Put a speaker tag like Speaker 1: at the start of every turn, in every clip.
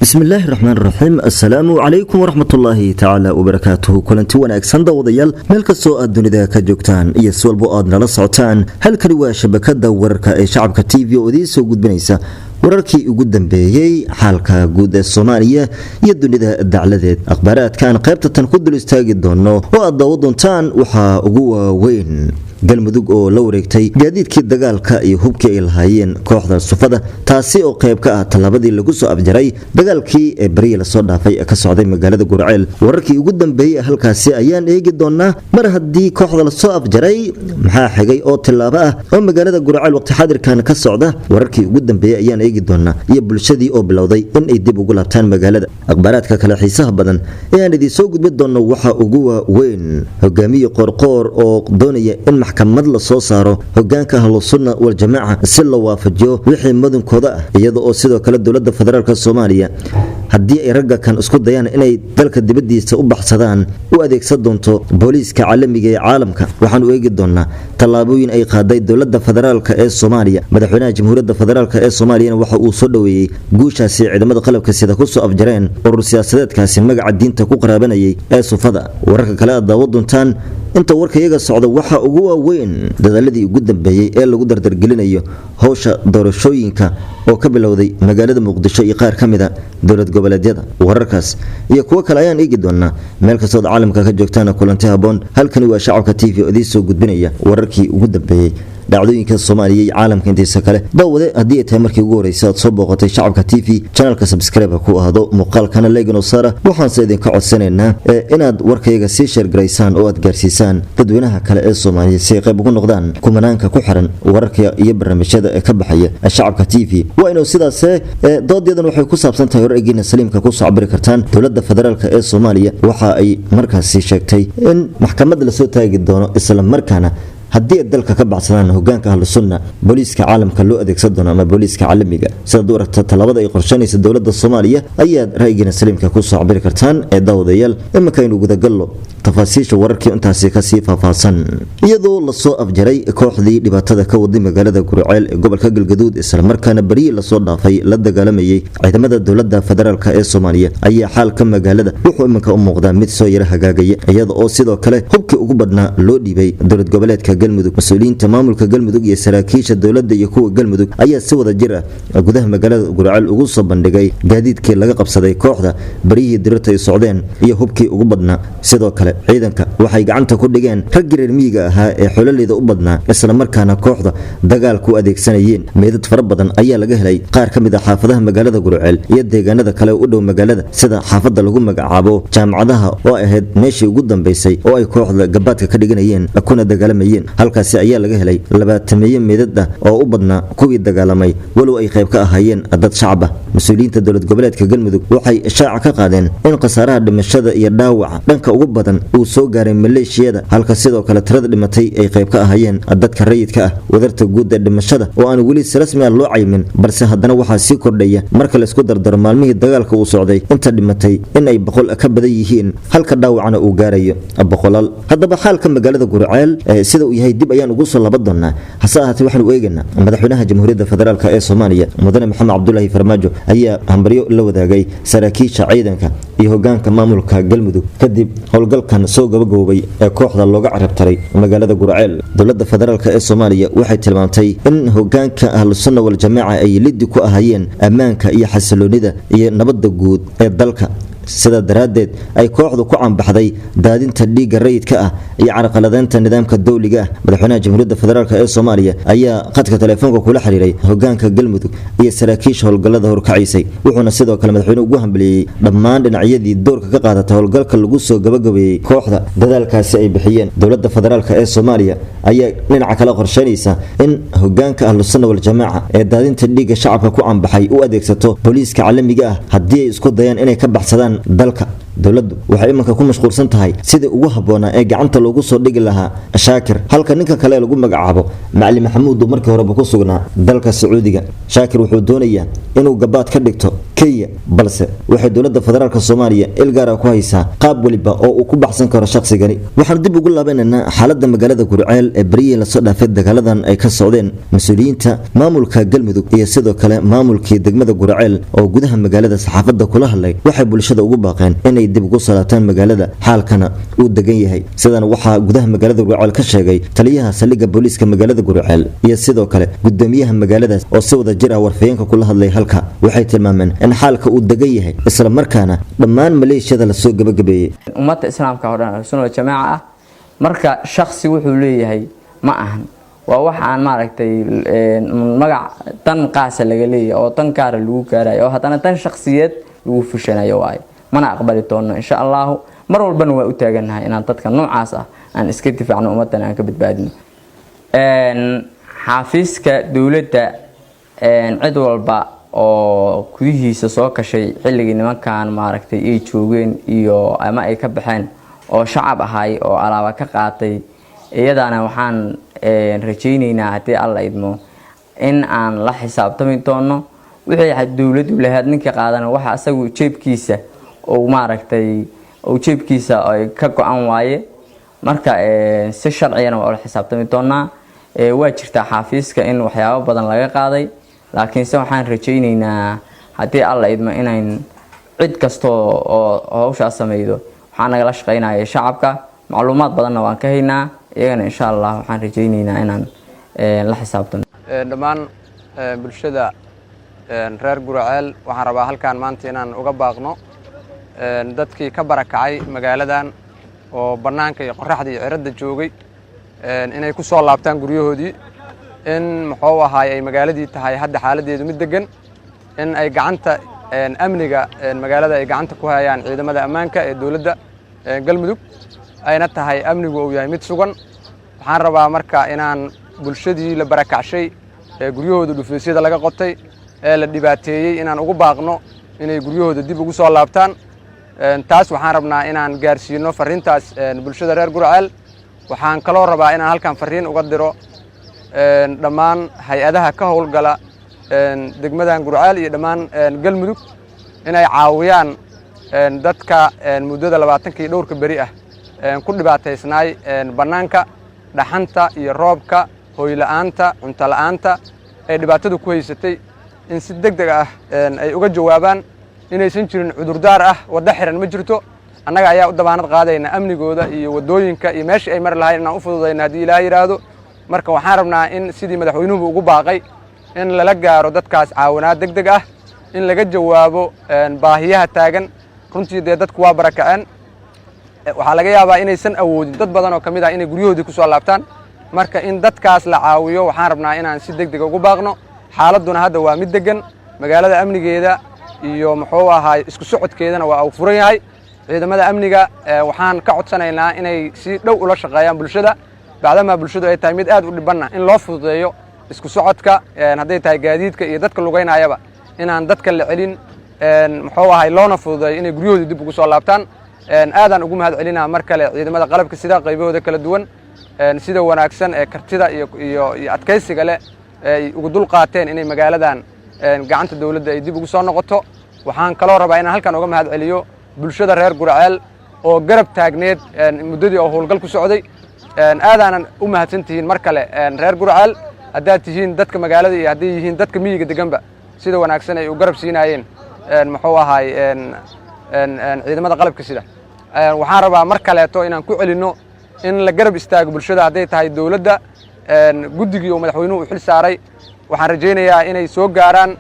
Speaker 1: بسم الله الرحمن الرحيم السلام عليكم ورحمة الله تعالى وبركاته كلنتي wanaagsan dawadayaal meel kastoo aad dunida ka joogtaan iyo walbo aad nala socotaan halkani waa shabakada wararka ee shacabka TV oo idin soo gudbinaysa wararkii ugu dambeeyay xaalka guud ee Soomaaliya iyo dunida dacladeed akhbaaraadkan qaybta tan ku dul istaagi doono oo aad daawadontaan waxa ugu weyn galmudug oo la wareegtay gaadiidkii dagaalka iyo hubkii ay lahaayeen kooxda sufada taasi oo qayb ka ah talabadii lagu soo afjaray dagaalkii ee bariya la soo dhaafay ka socday magaalada Gurceel wararkii ugu dambeeyay halkaasi ayaan eegi doonaa mar haddii kooxda la soo afjaray maxaa xigay oo tilaabo ah oo magaalada Gurceel waqti xaadirkan ka socda wararkii ugu dambeeyay ayaan eegi doonaa iyo bulshadii oo bilowday in ay dib ugu laabtaan magaalada akhbaaraadka kale xiisaha badan ee aan idin soo gudbin doono waxa ugu weyn hogaamiye qorqoor oo doonaya in maxkamad la soo saaro hogaanka ahlu sunna wal jamaa si loo waafajiyo wixii madankooda ah iyadoo oo sidoo kale dawladda federaalka Soomaaliya haddii ay ragga kan isku dayaan inay dalka dibadiisa u baxsadaan u adeegsan doonto booliiska caalamiga ee caalamka waxaan u eegi doonaa tallaabooyin ay qaaday dawladda federaalka ee Soomaaliya madaxweynaha jamhuuriyadda federaalka ee Soomaaliya waxa uu soo dhaweeyay guushaasi ciidamada qalabka sida ku soo afjareen urur siyaasadeedkaasi magaca diinta ku qaraabanayay ee sufada wararka kale aad daawadontaan inta warkayaga socda waxa ugu weyn dadaaladii ugu dambeeyay ee lagu dardargelinayo hawsha doorashooyinka oo ka bilowday magaalada Muqdisho iyo qaar kamida dawlad goboleedyada wararkaas iyo kuwa kale ayaan eegi doonaa meel kastoo caalamka ka joogtaan kulanti haboon halkani waa shacabka TV oo idin soo gudbinaya wararkii ugu dambeeyay dhacdooyinka Soomaaliya iyo caalamka intiisa kale daawade haddii ay tahay markii ugu horeysay aad soo booqatay shacabka TV channelka subscribe ku ahdo muuqaalkana like inoo saara waxaan se idinka codsanaynaa inaad warkayaga sii share gareysaan oo aad gaarsiisaan dadweynaha kale ee Soomaaliya si ay qayb ugu noqdaan kumanaanka ku xiran wararka iyo barnaamijyada ee ka baxaya shacabka TV waa inuu sidaas doodeedan waxay ku saabsan tahay wararkeena saliimka ku soo cabiri kartaan dawladda federaalka ee Soomaaliya waxa ay markaasi sheegtay in maxkamad la soo taagi doono isla markaana haddii dalka ka baxsadaan hogaanka ahlu sunna booliiska caalamka loo adeegsan doono ama booliiska caalamiga sida doorata talabada ay qorsheynayso dawladda Soomaaliya ayaa ra'yigeena saliimka ku soo cabiri kartaan ee daawadayaal imika inuu guda gallo tafaasiisha wararkii intaasi ka sii faahfaahsan iyadoo la soo afjaray kooxdii dhibaatada ka waday magaalada Gurceel ee gobolka Galgaduud isla markaana bariye la soo dhaafay la dagaalamayay ciidamada dawladda federaalka ee Soomaaliya ayaa xaalka magaalada wuxuu imika u muuqdaa mid soo yara hagaagaya iyadoo oo sidoo kale hubkii ugu badnaa loo dhiibay dawlad goboleedka galmudug mas'uuliyiinta maamulka galmudug iyo saraakiisha dawladda iyo kuwa galmudug ayaa si wada jir ah gudaha magaalada Gurceel ugu soo bandhigay gaadiidkii laga qabsaday kooxda bariyii dirta ay socdeen iyo hubkii ugu badnaa sidoo kale ciidanka waxay gacanta ku dhigeen rag reer miyiga ahaa ee xololeyda u badnaa isla markaana kooxda dagaalku adeegsanayeen meedad fara badan ayaa laga helay qaar kamid ah xaafadaha magaalada Gurceel iyo deegaanada kale u dhow magaalada sida xaafada lagu magacaabo jaamacadaha oo ahayd meeshii ugu dambeysay oo ay kooxda gabaadka ka dhiganayeen kuna dagaalamayeen halkaasi ayaa laga helay 20 meedad ah oo u badnaa kuwii dagaalamay walow ay qayb ka ahaayeen dad shacab ah mas'uuliyiinta dawlad goboleedka galmudug waxay shaaca ka qaadeen in qasaaraha dhimashada iyo dhaawaca dhanka ugu badan uu soo gaaray maleeshiyada halka sidoo kale tirada dhimatay ay qayb ka ahaayeen dadka rayidka ah wadarta guud ee dhimashada oo aan weli si rasmi ah loo caymin balse haddana waxaa sii kordhaya marka la isku dardaro maalmihii dagaalka uu socday inta dhimatay in ay 100 ka badan yihiin halka dhaawacana uu gaarayo 100 haddaba xaalka magaalada Gurceel sida uu yahay dib ayaan ugu soo laba doonaa hase ahaatee waxaan u eegaynaa madaxweynaha jamhuuriyadda federaalka ee Soomaaliya mudane Maxamed Cabdullaahi Farmaajo ayaa hambaryo la wadaagay saraakiisha ciidanka iyo hogaanka maamulka galmudug kadib howlgalkan soo gabagaboobay ee kooxda looga carabtaray magaalada Gurceel dawladda federaalka ee Soomaaliya waxay tilmaantay in hogaanka ahlu sunna wal jamaa ay liddi ku ahaayeen ammaanka iyo xasiloonida iyo nabadda guud ee dalka sida daraadeed ay kooxdu ku cambaxday daadinta dhiiga rayidka ah iyo carqaladeynta nidaamka dawliga ah madaxweynaha jamhuuriyadda federaalka ee Soomaaliya ayaa qadka telefoonka kula xiriiray hogaanka galmudug iyo saraakiisha howlgallada horkacisay wuxuuna sidoo kale madaxweynuhu ugu hambaliyay dhammaan dhinacyadii doorka ka qaadatay howlgalka lagu soo gabagabeeyay kooxda dadaalkaasi ay bixiyeen dawladda federaalka ee Soomaaliya ayaa dhinaca kale qorsheynaysa in hogaanka ahlu sunna wal jamaa ee daadinta dhiiga shacabka ku cambaxay u adeegsato booliiska caalamiga ah haddii ay isku dayaan inay ka baxsadaan dalka dawladdu waxay imanka ku mashquulsan tahay sidii ugu habboonaa ee gacanta loogu soo dhigi lahaa Shaakir halka ninka kale lagu magacaabo Macalin Maxamuud markii hore ku sugnaa dalka Sacuudiga Shaakir wuxuu doonayaa inuu gabaad ka dhigto Kenya balse waxay dawladda federaalka Soomaaliya ilgaar ku haysaa qaab waliba oo uu ku baxsan karo shakhsigani waxaan dib ugu laabaynaa xaaladda magaalada Gurceel ee bariye la soo dhaafay dagaaladan ay ka socdeen mas'uuliyiinta maamulka Galmudug iyo sidoo kale maamulkii degmada Gurceel oo gudaha magaalada saxaafadda kula hadlay waxay bulshada ugu baaqeen inay dib ugu salaataan magaalada xaalkana uu degan yahay sidana waxa gudaha magaalada Gurceel ka sheegay taliyaha saldhigga booliska magaalada Gurceel iyo sidoo kale gudoomiyaha magaaladaas oo si wada jir ah warfayeenka kula hadlay halka waxay tilmaameen in xaalka uu degan yahay isla markaana dhammaan maleeshiyada la soo gabagabeeyay
Speaker 2: ummadda islaamka oo dhan sunnada jamaaca ah marka shakhsi wuxuu leeyahay ma ahan waa wax aan maaragtay magac tan qaasa laga leeyahay oo tan gaar lagu gaarayo oo hadana tan shakhsiyeed lagu fushanayo waay mana aqbali doono insha Allah mar walbana waa u taaganahay inaan dadka noocaas ah aan iska difaacno ummadan aan ka badbaadino xafiiska dawladda cid walba oo kudihiisa soo kashay xilligii nimankan maaragtay ay joogeen iyo ama ay ka baxeen oo shacab ahay oo alaaba ka qaatay iyadana waxaan rajaynaynaa hadii alla idmo in aan la xisaabtami doono wixii dawladdu lahayd ninka qaadana waxa asagu jeebkiisa oo maaragtay oo jeebkiisa ay ka go'an waaye marka si sharciyana waa la xisaabtami doonaa waa jirta xafiiska in waxyaabo badan laga qaaday laakiin waxaan rajaynaynaa hadii alla idmo inaan cid kasto oo hawsha sameeydo waxaan naga la shaqeynaa shacabka macluumaad badanna waan ka haynaa iyagana insha Allah waxaan rajaynaynaa inaan la xisaabtano
Speaker 3: dhamaan bulshada reer Gurceel waxaan rabaa halkaan maanta inaan uga baaqno dadkii ka barakacay magaaladan oo banaanka iyo qorraxda iyo cirada joogay inay ku soo laabtaan guryahoodii in muxuu ahaay ay magaaladii tahay hadda xaaladeedu mid degan in ay gacanta amniga magaalada ay gacanta ku hayaan ciidamada ammaanka ee dawladda Galmudug ayna tahay amnigu uu yahay mid sugan waxaan rabaa marka inaan bulshadii la barakacshay ee guryahooda dhufeesyada laga qotay ee la dhibaateeyay inaan ugu baaqno inay guryahooda dib ugu soo laabtaan taas waxaan rabnaa inaan gaarsiino fariintaas bulshada reer Gurceel waxaan kaloo rabaa inaan halkan fariin uga diro dhammaan hay'adaha ka howlgala degmadan Gurceel iyo dhammaan Galmudug inay caawiyaan dadka muddada 20 dhowrka bari ah ku dhibaateysnaay banaanka dhaxanta iyo roobka hooy la'aanta cunto la'aanta ay dhibaatadu ku haysatay in si degdeg ah ay uga jawaabaan inaysan jirin cudurdaar ah wada xiran ma jirto annaga ayaa u dabaanad qaadayna amnigooda iyo wadooyinka iyo meeshii ay mar lahayn inaan u fududeyna hadii Ilaahay yiraahdo marka waxaan rabnaa in sidii madaxweynuhu ugu baaqay in lala gaaro dadkaas caawinaad degdeg ah in laga jawaabo baahiyaha taagan runtii dadku waa barakaceen waxa laga yaabaa inaysan awoodin dad badan oo kamid ah inay guryahoodii ku soo laabtaan marka in dadkaas la caawiyo waxaan rabnaa inaan si degdeg ugu baaqno xaaladuna hadda waa mid degan magaalada amnigeeda iyo muxuu ahaay isku socodkeedana waa uu furan yahay ciidamada amniga waxaan ka codsanaynaa inay si dhow ula shaqeeyaan bulshada bacdama bulshadu ay tahay mid aad u dhibanna in loo fududeeyo isku socodka haday tahay gaadiidka iyo dadka lugeynayaba inaan dadka la celin muxuu ahaay loona fududeeyo inay guryahooda dib ugu soo laabtaan aadan ugu mahad celinaa mar kale ciidamada qalabka sida qaybahooda kala duwan sida wanaagsan ee kartida iyo adkaysiga leh ay ugu dul qaateen inay magaaladan gacanta dawladda ay dib ugu soo noqoto waxaan kaloo rabaa inaan halkan uga mahad celiyo bulshada reer Gurceel oo garab taagneed muddadii oo howlgal ku socday aadaanan u mahadsantihiin mar kale reer Gurceel haddaad tihiin dadka magaalada iyo hadday yihiin dadka miyiga deganba sida wanaagsan ay u garab siinaayeen muxuu ahaay ciidamada qalabka sida waxaan rabaa mar kaleeto inaan ku celino in la garab istaago bulshada hadday tahay dawladda guddigii oo madaxweynuhu u xil saaray waxaan rajaynayaa inay soo gaaraan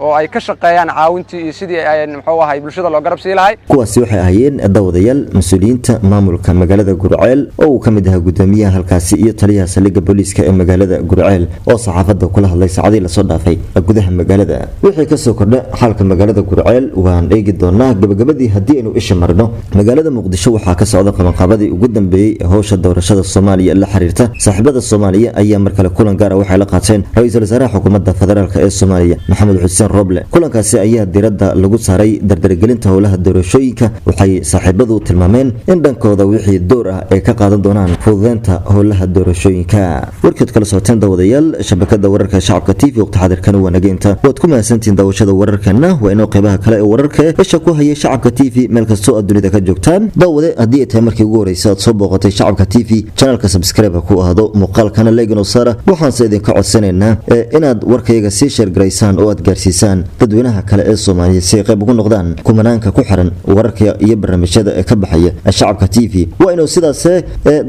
Speaker 3: oo ay ka shaqeeyaan caawintii iyo sidii ay muxuu ahaay bulshada loo garab siinahay
Speaker 1: kuwaasi waxay ahaayeen dawadayaal mas'uuliyiinta maamulka magaalada Gurceel oo uu kamid yahay gudoomiyaha halkaasi iyo taliyaha saldhigga booliska ee magaalada Gurceel oo saxaafadda kula hadlay saacadii la soo dhaafay gudaha magaalada wixii ka soo kordhay xaalka magaalada Gurceel waan eegi doonaa gabagabadii hadii aynu isha marno magaalada Muqdisho waxaa ka socda qabanqaabadii ugu dambeeyay hawsha doorashada Soomaaliya la xiriirta saaxiibada Soomaaliya ayaa mar kale kulan gaar ah waxay la qaateen ra'iisul wasaaraha xukuumadda federaalka ee Soomaaliya Maxamed Xuseen xuseen roble. kulankaasi ayaa diradda lagu saaray dardargelinta howlaha doorashooyinka. waxay saaxiibadu tilmaameen in dhankooda wixii door ah ay ka qaadan doonaan fududeynta howlaha doorashooyinka. warkeed kala socoteen daawadayaal shabakada wararka shacabka TV waqti xadirkan wanageynta waad ku mahadsantihiin daawashada wararkeena. waa inoo qeybaha kale ee wararka isha ku haya shacabka TV meel kastoo aad dunida ka joogtaan. daawade haddii ay tahay markii ugu horreysay aad soo booqatay shacabka TV channelka subscribe ku ahdo muuqaalkana like inoo saara. waxaanse idinka codsanaynaa inaad warkayga sii sheer garaysaan oo aad gaarsiisaan dadweynaha kale ee Soomaaliya si ay qayb ugu noqdaan kumanaanka ku xiran wararka iyo barnaamijyada ee ka baxaya shacabka TV. waa inuu sidaas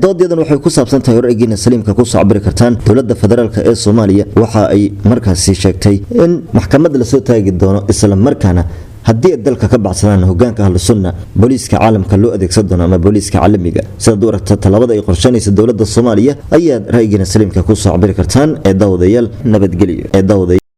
Speaker 1: doodadan waxay ku saabsan tahay wararkeena saliimka ku soo cabiri kartaan dowladda federaalka ee Soomaaliya. waxa ay markaasi sheegtay in maxkamad la soo taagi doono isla markaana haddii dalka ka baxsadaan hogaanka ahlu sunna booliiska caalamka loo adeegsan doono ama booliiska caalamiga. sida wararka talabada ay qorsheynaysa dowladda Soomaaliya ayaa ra'yigeena saliimka ku soo cabiri kartaan ee daawadayaal nabadgelyo.